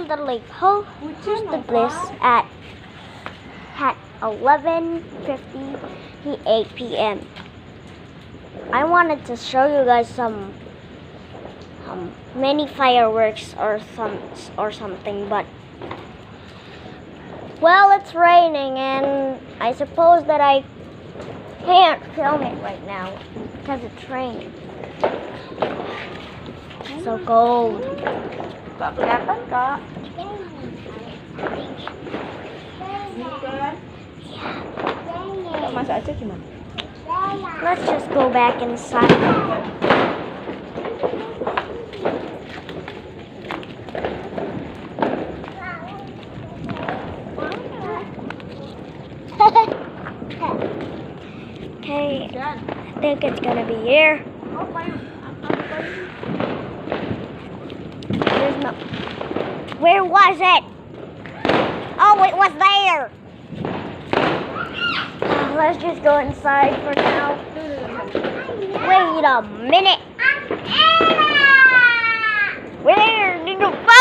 the lake hosted this at 11:58 p.m. I wanted to show you guys some mini fireworks or something, but well, it's raining and I suppose that I can't film it right now because it's raining. So cold. Kak, kelihatan kak? Kak, masak aja gimana? Let's just go back inside. Okay, I think it's gonna be here. There's no. Where was it? Oh, it was there. Let's just go inside for now. Wait a minute. Where did the fire